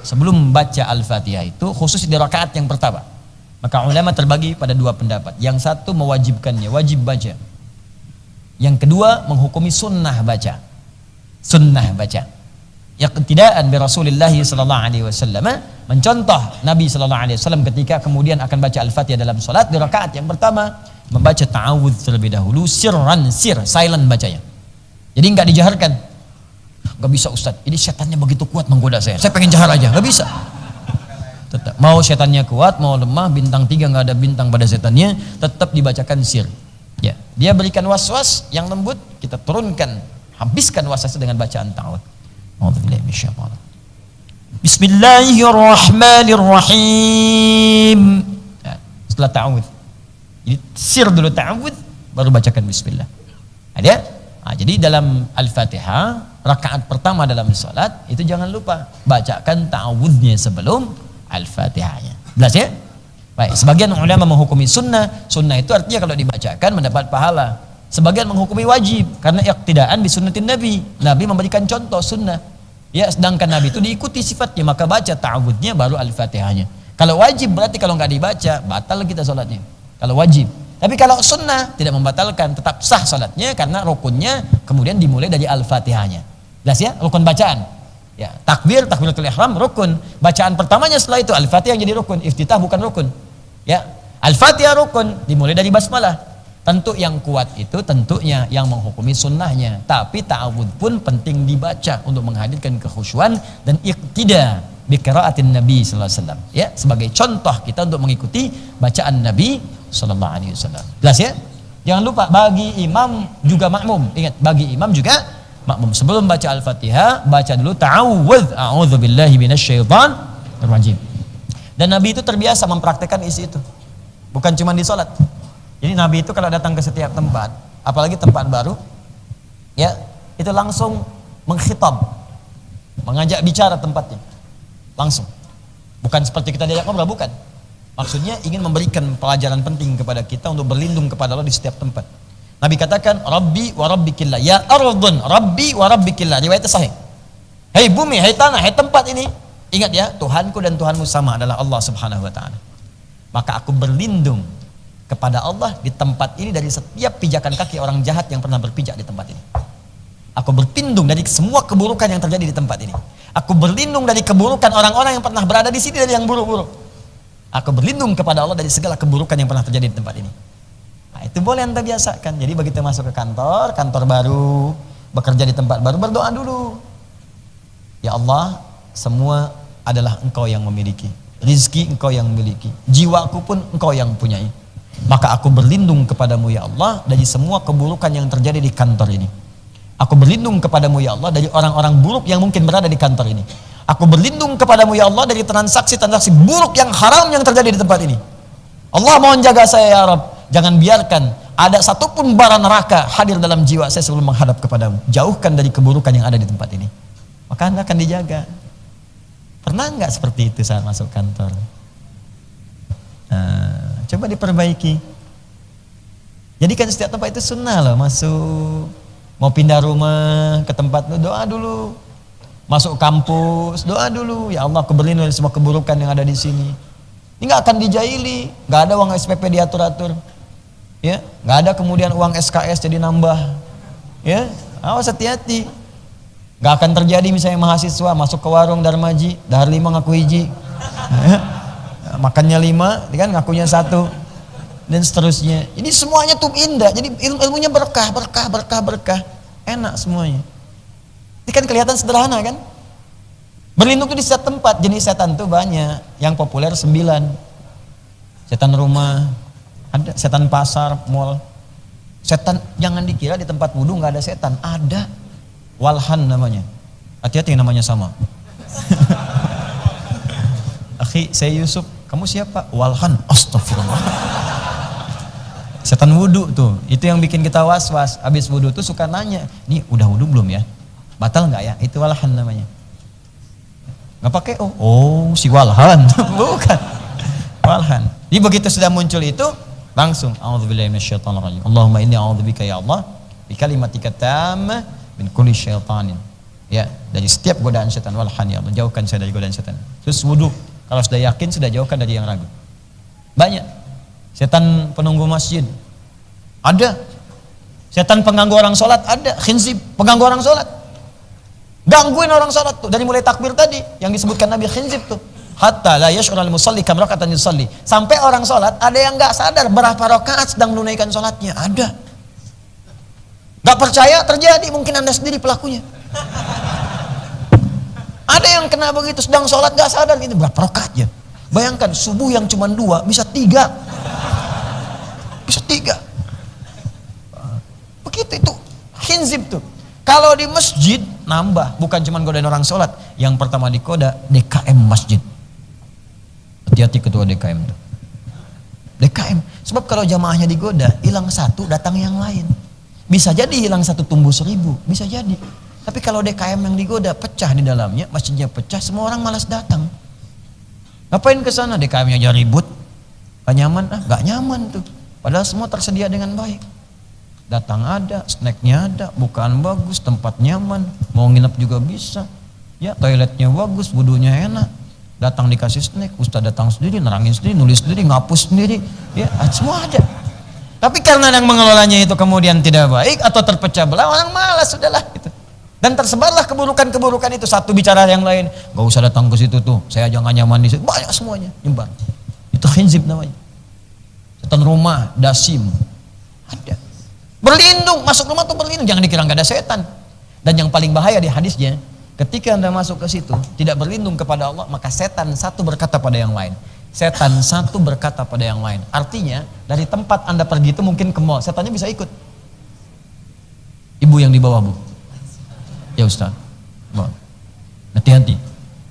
sebelum membaca Al-Fatihah itu khusus di rakaat yang pertama. Maka ulama terbagi pada dua pendapat. Yang satu mewajibkannya, wajib baca. Yang kedua menghukumi sunnah baca. Sunnah baca. Iqtidaan bi Rasulillah sallallahu alaihi wasallam, mencontoh Nabi sallallahu alaihi wasallam ketika kemudian akan baca Al-Fatihah dalam salat di rakaat yang pertama membaca ta'awudz terlebih dahulu, silent bacanya. Jadi enggak dijaharkan. Enggak bisa Ustaz, ini setannya begitu kuat menggoda saya pengen jahar aja, enggak bisa. Tetap mau setannya kuat, mau lemah, bintang 3 nggak ada bintang pada setannya, tetap dibacakan sir. Ya, dia berikan was-was yang lembut, kita turunkan, habiskan was-was dengan bacaan ta'awudz. A'udzubillahi minasyaitonir rajim. Bismillahirrahmanirrahim. Ya, setelah ta'awudz. Jadi sir dulu ta'awudz, baru bacakan bismillah. Ada? Nah, jadi dalam Al-Fatihah rakaat pertama dalam salat itu jangan lupa bacakan ta'awudznya sebelum Al-Fatihahnya. Jelas ya? Baik, sebagian ulama menghukumi sunnah. Sunnah itu artinya kalau dibacakan mendapat pahala. Sebagian menghukumi wajib karena iqtidaan bi sunnatin Nabi. Nabi memberikan contoh sunnah. Ya, sedangkan Nabi itu diikuti sifatnya, maka baca ta'awudznya baru Al-Fatihahnya. Kalau wajib berarti kalau nggak dibaca batal kita salatnya. Kalau wajib. Tapi kalau sunnah tidak membatalkan, tetap sah salatnya karena rukunnya kemudian dimulai dari Al-Fatihahnya. Jelas ya? Rukun bacaan. Ya, takbiratul ihram rukun. Bacaan pertamanya setelah itu Al-Fatihah yang jadi rukun. Iftitah bukan rukun. Ya, Al-Fatihah rukun, dimulai dari basmalah. Tentu yang kuat itu tentunya yang menghukumi sunnahnya. Tapi ta'awudz pun penting dibaca untuk menghadirkan kekhusyuan dan iqtida bi qiraatin Nabi sallallahu alaihi wasallam. Ya, sebagai contoh kita untuk mengikuti bacaan Nabi sallallahu alaihi wasallam. Jelas ya? Jangan lupa bagi imam juga makmum. Ingat, bagi imam juga makmum. Sebelum baca Al-Fatihah, baca dulu ta'awudz, a'udzubillahi minasyaitonir rajim. Dan Nabi itu terbiasa mempraktekkan isi itu. Bukan cuma di salat. Jadi Nabi itu kalau datang ke setiap tempat, apalagi tempat baru, ya, itu langsung mengkhitab, mengajak bicara tempatnya. Langsung. Bukan seperti kita diajak ngobrol, bukan. Maksudnya ingin memberikan pelajaran penting kepada kita untuk berlindung kepada Allah di setiap tempat. Nabi katakan, Rabbi wa rabbikillah, ya ardun, Rabbi wa rabbikillah. Riwayatnya sahih. Hei bumi, hei tanah, hei tempat ini. Ingat ya, Tuhanku dan Tuhanmu sama adalah Allah subhanahu wa ta'ala. Maka aku berlindung kepada Allah di tempat ini dari setiap pijakan kaki orang jahat yang pernah berpijak di tempat ini. Aku berlindung dari semua keburukan yang terjadi di tempat ini. Aku berlindung dari keburukan orang-orang yang pernah berada di sini dari yang buruk-buruk. Aku berlindung kepada Allah dari segala keburukan yang pernah terjadi di tempat ini. Nah, itu boleh Anda biasakan. Jadi begitu masuk ke kantor baru, bekerja di tempat baru, berdoa dulu. Ya Allah, semua adalah Engkau yang memiliki. Rizki Engkau yang memiliki. Jiwaku pun Engkau yang punyai. Maka aku berlindung kepadamu ya Allah dari semua keburukan yang terjadi di kantor ini. Aku berlindung kepadamu ya Allah dari orang-orang buruk yang mungkin berada di kantor ini. Aku berlindung kepadamu ya Allah dari transaksi-transaksi buruk yang haram yang terjadi di tempat ini. Allah mohon jaga saya ya Rabb. Jangan biarkan ada satupun bara neraka hadir dalam jiwa saya sebelum menghadap kepadamu. Jauhkan dari keburukan yang ada di tempat ini. Maka Anda akan dijaga. Pernah nggak seperti itu saat masuk kantor? Nah, coba diperbaiki. Jadi kan setiap tempat itu sunnah loh. Masuk, mau pindah rumah ke tempat lu, doa dulu. Masuk kampus, doa dulu. Ya Allah, aku berlindung dari semua keburukan yang ada di sini. Ini nggak akan dijaili, nggak ada uang SPP diatur-atur. Ya, nggak ada kemudian uang SKS jadi nambah. Ya, awas hati-hati. Nggak akan terjadi misalnya mahasiswa masuk ke warung Darmaji, dahar 5 ngaku hiji. Ya, makannya 5, kan ngakunya 1. Dan seterusnya. Ini semuanya tuh indah. Jadi ilmunya berkah. Enak semuanya. Ini kan kelihatan sederhana kan? Berlindung itu di setiap tempat. Jenis setan tuh banyak. Yang populer 9. Setan rumah, ada setan pasar, mall. Setan jangan dikira di tempat wudhu nggak ada setan. Ada. Walhan namanya. Hati-hati namanya sama. Akhi, saya Yusuf. Kamu siapa? Walhan. Astagfirullah. Setan wudhu tuh. Itu yang bikin kita was-was. Habis wudhu tuh suka nanya, "Nih udah wudhu belum ya? Batal nggak ya?" Itu walhan namanya. Nggak pakai oh si walhan. Bukan. Walhan. Jadi begitu sudah muncul itu langsung a'udzubillahi minasyaitonirrajim. Allahumma inni a'udzubika ya Allah bi kalimatika tammah min kulli syaitanin. Ya, dari setiap godaan setan. Walhan ya Allah, jauhkan saya dari godaan setan. Terus wudu, kalau sudah yakin sudah jauhkan dari yang ragu. Banyak setan penunggu masjid ada, setan pengganggu orang sholat ada, khinzib pengganggu orang sholat, gangguin orang sholat tuh dari mulai takbir tadi yang disebutkan Nabi, khinzib tuh. Hatta la yash'urul musalli kam raka'atan yusalli, sampai orang sholat ada yang nggak sadar berapa rakaat sedang menunaikan sholatnya, ada. Nggak percaya terjadi, mungkin anda sendiri pelakunya. Ada yang kena begitu, sedang sholat nggak sadar itu berapa rakaatnya. Bayangkan subuh yang cuma 2 bisa 3, bisa 3. Begitu itu khinzib tuh. Kalau di masjid nambah, bukan cuma godain orang sholat. Yang pertama dikoda DKM masjid. Hati-hati ketua DKM tuh. DKM, sebab kalau jamaahnya digoda, hilang satu datang yang lain. Bisa jadi hilang satu tumbuh 1000, bisa jadi. Tapi kalau DKM yang digoda pecah di dalamnya, masjidnya pecah, semua orang malas datang. Ngapain ke sana? DKM-nya aja ribut, gak nyaman, gak nyaman tuh. Padahal semua tersedia dengan baik. Datang ada, snacknya ada, bukaan bagus, tempat nyaman, mau nginep juga bisa. Ya, toiletnya bagus, wudunya enak. Datang dikasih snack, ustaz datang sendiri, nerangin sendiri, nulis sendiri, ngapus sendiri. Ya, semua ada. Tapi karena yang mengelolanya itu kemudian tidak baik atau terpecah belah, orang malas sudahlah gitu. Dan tersebarlah keburukan-keburukan itu, satu bicara yang lain, gak usah datang ke situ tuh, saya jangan nyaman di situ, banyak semuanya nyebar. Itu khinzib namanya. Setan rumah, dasim, ada. Berlindung, masuk rumah tuh berlindung, jangan dikira gak ada setan. Dan yang paling bahaya di hadisnya, ketika anda masuk ke situ tidak berlindung kepada Allah, maka setan satu berkata pada yang lain. Setan satu berkata pada yang lain. Artinya dari tempat anda pergi itu mungkin ke mall, setannya bisa ikut. Ibu yang di bawah bu, ya Ustaz, hati-hati.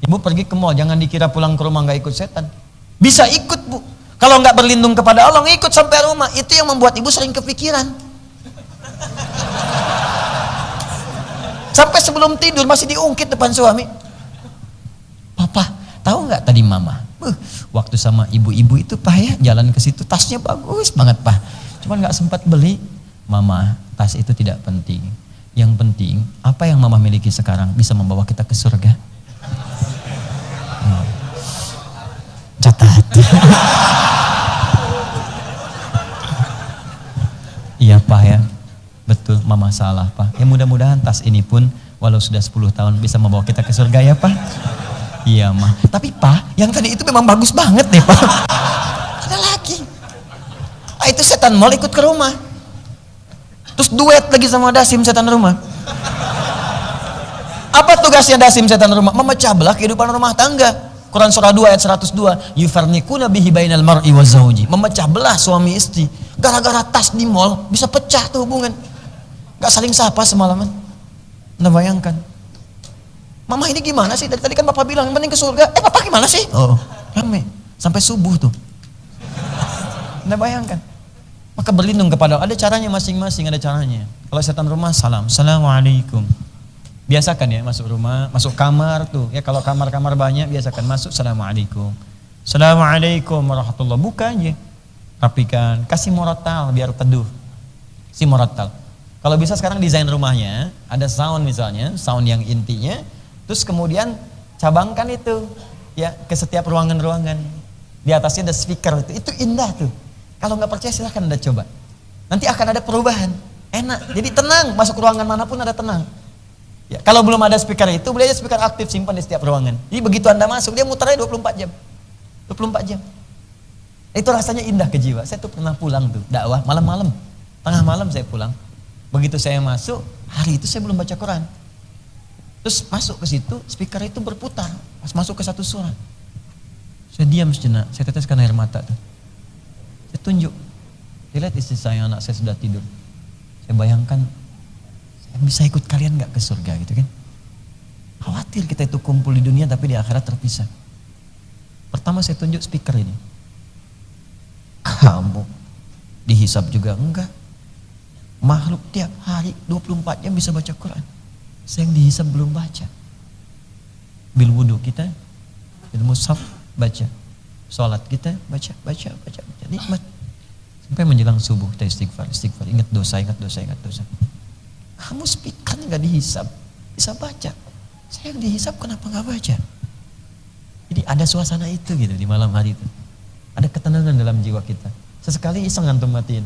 Ibu pergi ke mall, jangan dikira pulang ke rumah nggak ikut setan. Bisa ikut bu. Kalau nggak berlindung kepada Allah, ngikut sampai rumah. Itu yang membuat ibu sering kepikiran. Sampai sebelum tidur masih diungkit depan suami. Papa, tahu nggak tadi mama? Waktu sama ibu-ibu itu pak ya, jalan ke situ tasnya bagus banget pak. Cuman nggak sempat beli. Mama, tas itu tidak penting. Yang penting apa yang mama miliki sekarang bisa membawa kita ke surga. Catat. Iya pak ya. Betul, mama salah pak. Ya mudah-mudahan tas ini pun walau sudah 10 tahun bisa membawa kita ke surga ya pak. Iya mah. Tapi pak, yang tadi itu memang bagus banget deh pak. Ada lagi. Itu setan mal ikut ke rumah. Terus duet lagi sama dasim setan rumah. Apa tugasnya dasim setan rumah? Memecah belah kehidupan rumah tangga. Quran surah 2 ayat 102. Yufarniquna bihi bainal mar'i wa zawji. Memecah belah suami istri. Gara-gara tas di mall bisa pecah tuh hubungan. Gak saling sapa semalaman. Anda bayangkan. Mama ini gimana sih? Dari tadi kan papa bilang yang penting ke surga. Papa gimana sih? Oh, rame. Sampai subuh tuh. Anda bayangkan. Maka berlindung kepada Allah. Ada caranya masing-masing, ada caranya. Kalau setan rumah, salam. Assalamualaikum. Biasakan ya masuk rumah, masuk kamar tuh. Ya kalau kamar-kamar banyak, biasakan masuk. Assalamualaikum. Assalamualaikum warahmatullahi. Buka aja. Rapikan. Kasih murattal biar teduh. Si murattal. Kalau bisa sekarang desain rumahnya, ada sound misalnya, sound yang intinya. Terus kemudian cabangkan itu ya ke setiap ruangan-ruangan. Di atasnya ada speaker itu indah tuh. Kalau nggak percaya silahkan Anda coba. Nanti akan ada perubahan. Enak. Jadi tenang, masuk ruangan manapun ada tenang. Ya, kalau belum ada speaker itu, beli aja speaker aktif simpan di setiap ruangan. Jadi begitu Anda masuk, dia muternya 24 jam. 24 jam. Itu rasanya indah ke jiwa. Saya tuh pernah pulang tuh, dakwah malam-malam. Tengah malam saya pulang. Begitu saya masuk, hari itu saya belum baca Quran. Terus masuk ke situ, speaker itu berputar. Pas masuk ke satu surat. Saya diam sejenak, saya teteskan air mata tuh. Saya tunjuk. Saya lihat istri saya, anak saya sudah tidur. Saya bayangkan, saya bisa ikut kalian gak ke surga gitu kan. Khawatir kita itu kumpul di dunia tapi di akhirat terpisah. Pertama saya tunjuk speaker ini. Kamu dihisab juga enggak. Makhluk tiap hari 24 jam bisa baca Quran. Saya yang dihisab belum baca. Bil wudu kita, bil mushaf baca. Sholat kita baca. Nikmat. Sampai menjelang subuh kita istighfar. Ingat dosa. Kamu speaker nggak dihisab, bisa baca. Saya yang dihisap kenapa nggak baca? Jadi ada suasana itu gitu di malam hari itu. Ada ketenangan dalam jiwa kita. Sesekali iseng antum matiin.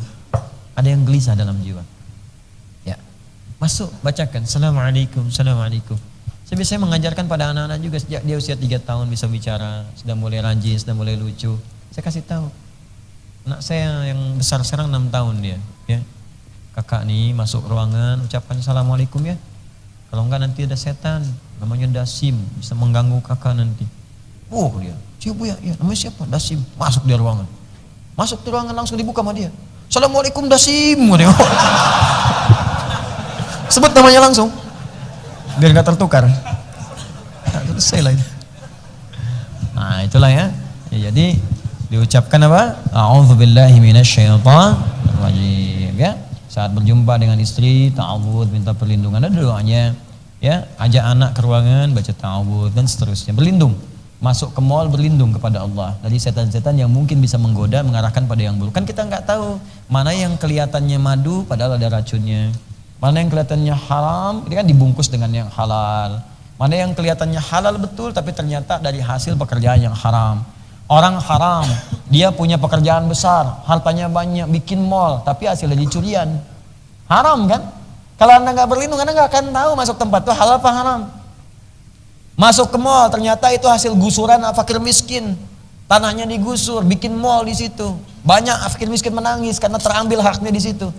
Ada yang gelisah dalam jiwa. Ya, masuk bacakan. Assalamualaikum, assalamualaikum. Saya biasanya mengajarkan pada anak-anak juga sejak dia usia 3 tahun bisa bicara, sudah mulai rajin, sudah mulai lucu. Saya kasih tahu. Anak saya yang besar sekarang 6 tahun dia. Ya, kakak nih masuk ruangan ucapkan assalamualaikum ya. Kalau enggak nanti ada setan, namanya Dasim, bisa mengganggu kakak nanti. Oh dia, siapa ya? Ya namanya siapa? Dasim. Masuk dia ruangan. Masuk ke ruangan langsung dibuka sama dia. Assalamualaikum Dasim. Sebut namanya langsung. Biar gak tertukar. Nah, selesai lah itu. Nah itulah ya. Jadi diucapkan apa? A'udzubillahi minasyaitonirrajim ya. Saat berjumpa dengan istri, ta'awudz, minta perlindungan, ada doanya ya. Ajak anak ke ruangan, baca ta'awudz dan seterusnya. Berlindung. Masuk ke mall berlindung kepada Allah dari setan-setan yang mungkin bisa menggoda, mengarahkan pada yang buruk. Kan kita nggak tahu mana yang kelihatannya madu padahal ada racunnya, mana yang kelihatannya haram ini kan dibungkus dengan yang halal, mana yang kelihatannya halal betul tapi ternyata dari hasil pekerjaan yang haram. Orang haram dia punya pekerjaan besar, hartanya banyak, bikin mall tapi hasilnya curian, haram kan? Kalau anda nggak berlindung anda nggak akan tahu masuk tempat itu halal apa haram. Masuk ke mall, ternyata itu hasil gusuran fakir miskin. Tanahnya digusur, bikin mall di situ. Banyak fakir miskin menangis karena terambil haknya di situ.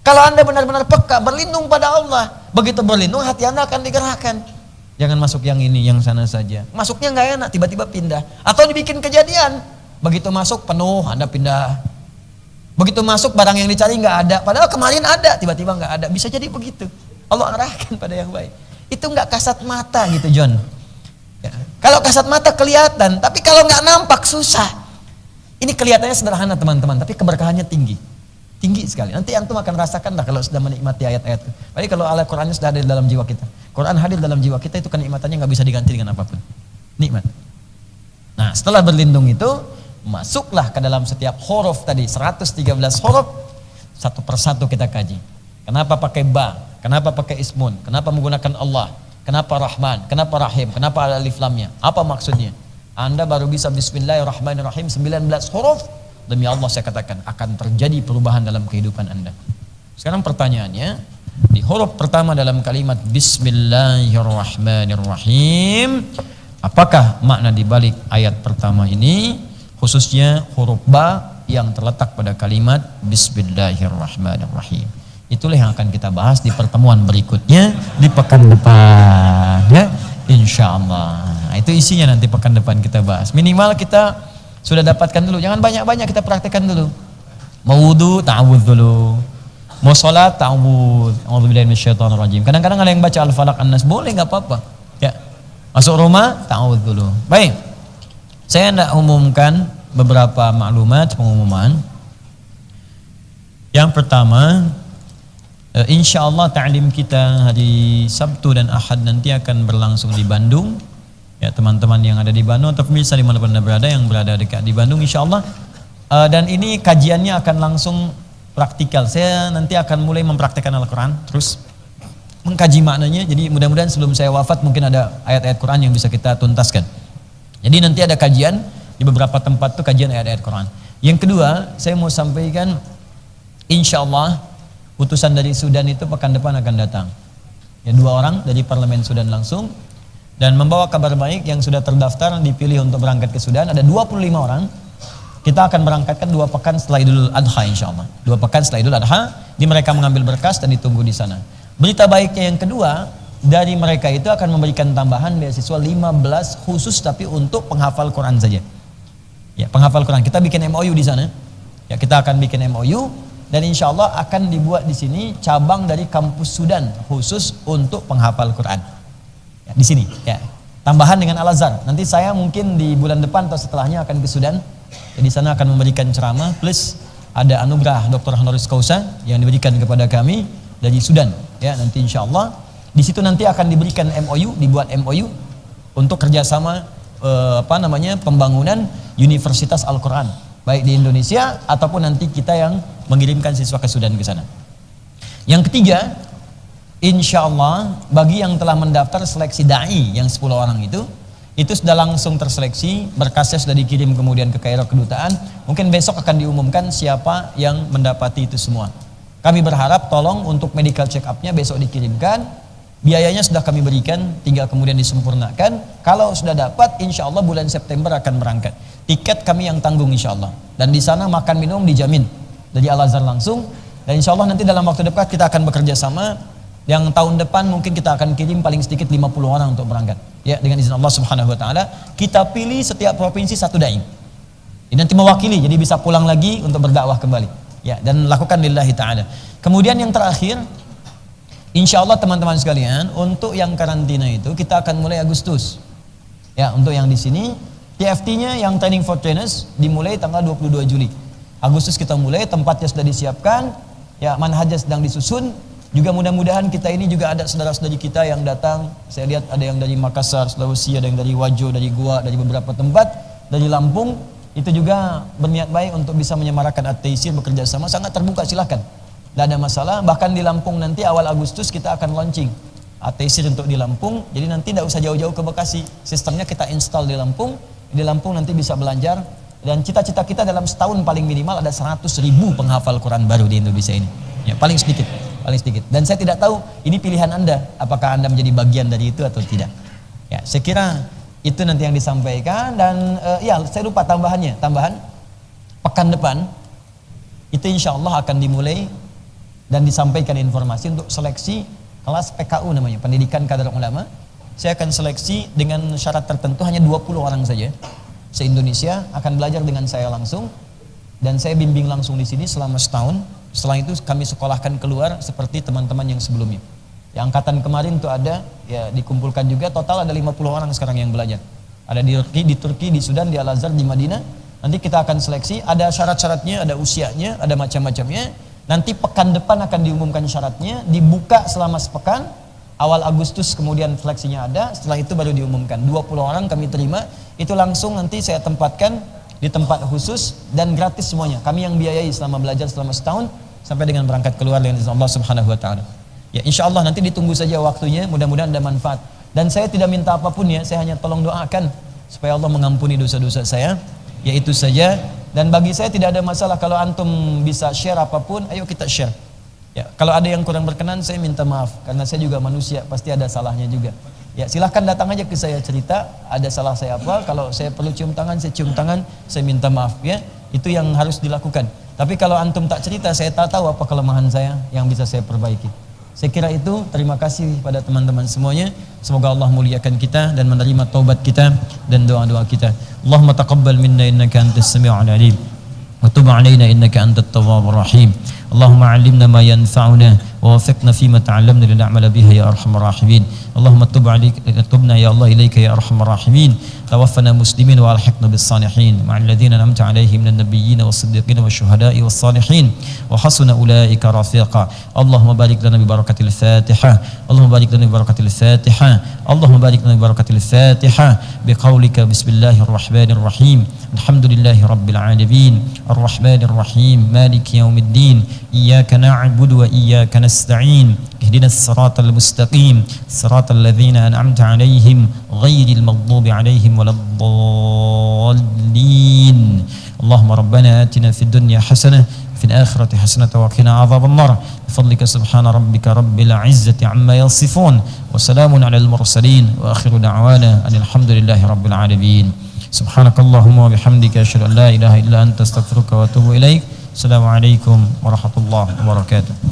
Kalau anda benar-benar peka, berlindung pada Allah. Begitu berlindung, hati anda akan digerakkan. Jangan masuk yang ini, yang sana saja. Masuknya nggak enak, tiba-tiba pindah. Atau dibikin kejadian. Begitu masuk penuh, anda pindah. Begitu masuk barang yang dicari nggak ada. Padahal kemarin ada, tiba-tiba nggak ada. Bisa jadi begitu. Allah arahkan pada yang baik. Itu nggak kasat mata gitu John ya. Kalau kasat mata kelihatan, tapi kalau nggak nampak susah. Ini kelihatannya sederhana teman-teman, tapi keberkahannya tinggi sekali. Nanti antum akan rasakan lah kalau sudah menikmati ayat-ayat itu. Jadi kalau Al-Qurannya sudah ada di dalam jiwa kita, Quran hadir dalam jiwa kita, itu kenikmatannya nggak bisa diganti dengan apapun. Nikmat. Nah setelah berlindung itu, masuklah ke dalam setiap huruf tadi 113 huruf, satu persatu kita kaji. Kenapa pakai ba? Kenapa pakai ismun? Kenapa menggunakan Allah? Kenapa Rahman? Kenapa Rahim? Kenapa ada alif lamnya? Apa maksudnya? Anda baru bisa Bismillahirrahmanirrahim 19 huruf. Demi Allah saya katakan akan terjadi perubahan dalam kehidupan Anda. Sekarang pertanyaannya, di huruf pertama dalam kalimat Bismillahirrahmanirrahim, apakah makna dibalik ayat pertama ini? Khususnya huruf ba yang terletak pada kalimat Bismillahirrahmanirrahim. Itulah yang akan kita bahas di pertemuan berikutnya di pekan depan ya insyaallah. Nah, itu isinya nanti pekan depan kita bahas. Minimal kita sudah dapatkan dulu, jangan banyak-banyak, kita praktekkan dulu. Mau wudu ta'awudz dulu. Mau salat ta'awudz. A'udzubillahi minasyaitonirrajim. Kadang-kadang ada yang baca Al-Falaq An-Nas, boleh enggak apa-apa. Ya. Masuk rumah ta'awudz dulu. Baik. Saya hendak umumkan beberapa maklumat pengumuman. Yang pertama, insya Allah ta'lim kita hari Sabtu dan Ahad nanti akan berlangsung di Bandung. Ya teman-teman yang ada di Bandung atau pemirsa dimanapun anda berada yang berada dekat di Bandung insya Allah. Dan ini kajiannya akan langsung praktikal. Saya nanti akan mulai mempraktikkan Al-Quran, terus mengkaji maknanya. Jadi mudah-mudahan sebelum saya wafat mungkin ada ayat-ayat Quran yang bisa kita tuntaskan. Jadi nanti ada kajian di beberapa tempat tuh kajian ayat-ayat Quran. Yang kedua saya mau sampaikan insya Allah utusan dari Sudan itu pekan depan akan datang. Ya, 2 orang dari parlemen Sudan langsung dan membawa kabar baik yang sudah terdaftar dipilih untuk berangkat ke Sudan. Ada 25 orang. Kita akan berangkatkan 2 pekan setelah Idul Adha insyaallah. 2 pekan setelah Idul Adha, di mereka mengambil berkas dan ditunggu di sana. Berita baiknya yang kedua, dari mereka itu akan memberikan tambahan beasiswa 15 khusus tapi untuk penghafal Quran saja. Ya, penghafal Quran. Kita bikin MOU di sana. Ya, kita akan bikin MOU. Dan insya Allah akan dibuat di sini cabang dari kampus Sudan khusus untuk penghafal Quran. Ya, di sini, ya. Tambahan dengan Al-Azhar. Nanti saya mungkin di bulan depan atau setelahnya akan ke Sudan. Ya, di sana akan memberikan ceramah plus ada anugerah Dr. Honoris Causa yang diberikan kepada kami dari Sudan. Ya, nanti insya Allah di situ nanti akan diberikan MOU, dibuat MOU untuk kerjasama pembangunan Universitas Al-Quran. Baik di Indonesia ataupun nanti kita yang mengirimkan siswa ke Sudan ke sana. Yang ketiga, insya Allah bagi yang telah mendaftar seleksi da'i yang 10 orang itu sudah langsung terseleksi, berkasnya sudah dikirim kemudian ke Kairo kedutaan. Mungkin besok akan diumumkan siapa yang mendapati itu semua. Kami berharap tolong untuk medical check up-nya besok dikirimkan. Biayanya sudah kami berikan, tinggal kemudian disempurnakan. Kalau sudah dapat, insya Allah bulan September akan berangkat. Tiket kami yang tanggung insya Allah. Dan di sana makan minum dijamin dari Al-Azhar langsung. Dan insya Allah nanti dalam waktu dekat kita akan bekerja sama. Yang tahun depan mungkin kita akan kirim paling sedikit 50 orang untuk berangkat. Ya, dengan izin Allah Subhanahu Wa Taala. Kita pilih setiap provinsi satu dai. Ini nanti mewakili, jadi bisa pulang lagi untuk berdakwah kembali. Ya, dan lakukan lillahi ta'ala. Kemudian yang terakhir, insya Allah teman-teman sekalian, untuk yang karantina itu kita akan mulai Agustus. Ya, untuk yang di sini, TFT-nya yang training for trainers dimulai tanggal 22 Juli. Agustus kita mulai, tempatnya sudah disiapkan, ya manhajnya sedang disusun. Juga mudah-mudahan kita ini juga ada saudara-saudari kita yang datang. Saya lihat ada yang dari Makassar, Sulawesi, ada yang dari Wajo, dari Goa, dari beberapa tempat, dari Lampung. Itu juga berniat baik untuk bisa menyemarakan At-Taisir, bekerja sama, sangat terbuka, silakan. Tidak ada masalah. Bahkan di Lampung nanti awal Agustus kita akan launching At-Taisir untuk di Lampung. Jadi nanti tidak usah jauh-jauh ke Bekasi. Sistemnya kita install di Lampung. Di Lampung nanti bisa belajar. Dan cita-cita kita dalam setahun paling minimal ada 100.000 penghafal Quran baru di Indonesia ini. Ya, paling sedikit. Dan saya tidak tahu ini pilihan Anda, apakah Anda menjadi bagian dari itu atau tidak. Ya, saya kira itu nanti yang disampaikan. Dan ya saya lupa tambahan pekan depan itu insya Allah akan dimulai dan disampaikan informasi untuk seleksi kelas PKU namanya, pendidikan kader ulama. Saya akan seleksi dengan syarat tertentu, hanya 20 orang saja se-Indonesia akan belajar dengan saya langsung, dan saya bimbing langsung di sini selama setahun. Setelah itu kami sekolahkan keluar seperti teman-teman yang sebelumnya. Yang angkatan kemarin itu ada, ya dikumpulkan juga, total ada 50 orang sekarang yang belajar. Ada di Turki, di Sudan, di Al-Azhar, di Madinah. Nanti kita akan seleksi, ada syarat-syaratnya, ada usianya, ada macam-macamnya. Nanti pekan depan akan diumumkan syaratnya, dibuka selama sepekan. Awal Agustus kemudian seleksinya ada, setelah itu baru diumumkan. 20 orang kami terima, itu langsung nanti saya tempatkan di tempat khusus dan gratis semuanya. Kami yang biayai selama belajar selama setahun sampai dengan berangkat keluar dengan izin Allah Subhanahu Wa Taala. Ya, insya Allah nanti ditunggu saja waktunya, mudah-mudahan ada manfaat. Dan saya tidak minta apapun ya, saya hanya tolong doakan supaya Allah mengampuni dosa-dosa saya. Ya itu saja. Dan bagi saya tidak ada masalah kalau antum bisa share apapun, ayo kita share. Ya, kalau ada yang kurang berkenan saya minta maaf karena saya juga manusia, pasti ada salahnya juga. Ya, silahkan datang aja ke saya cerita, ada salah saya apa, kalau saya perlu cium tangan, saya cium tangan, saya minta maaf ya. Itu yang harus dilakukan. Tapi kalau antum tak cerita, saya tak tahu apa kelemahan saya yang bisa saya perbaiki. Saya kira itu, terima kasih pada teman-teman semuanya. Semoga Allah muliakan kita dan menerima taubat kita dan doa-doa kita. Allahumma taqabbal minna innaka antas sami'ul alim wa tub 'alaina innaka antat tawwabur rahim. Allahumma 'allimna ma yanfa'una ووفقنا فيما تعلمنا لنعمل بها يا أرحم الراحمين. اللهم تبنا يا الله إليك يا أرحم الراحمين. توفنا مسلمين وألحقنا بالصالحين مع الذين أنعمت عليهم من النبيين والصديقين والشهداء والصالحين وحسن أولئك رفيقا. اللهم بارك لنا ببركة الفاتحة. اللهم بارك لنا ببركة الفاتحة. اللهم بارك لنا ببركة الفاتحة بقولك بسم الله الرحمن الرحيم الحمد لله رب العالمين الرحمن الرحيم مالك يوم الدين إياك نعبد وإياك نستعين اهدنا الصراط المستقيم صراط الذين أنعمت عليهم غير المغضوب عليهم ولا الضالين. اللهم ربنا آتنا في الدنيا حسنة في الآخرة حسنة وقنا عذاب النار بفضلك سبحان ربك رب العزة عما يصفون وسلام على المرسلين وآخر دعوانا أن الحمد لله رب العالمين. سبحانك اللهم وبحمدك أشهد أن لا إله إلا أنت أستغفرك وأتوب إليك. Assalamualaikum warahmatullahi wabarakatuh.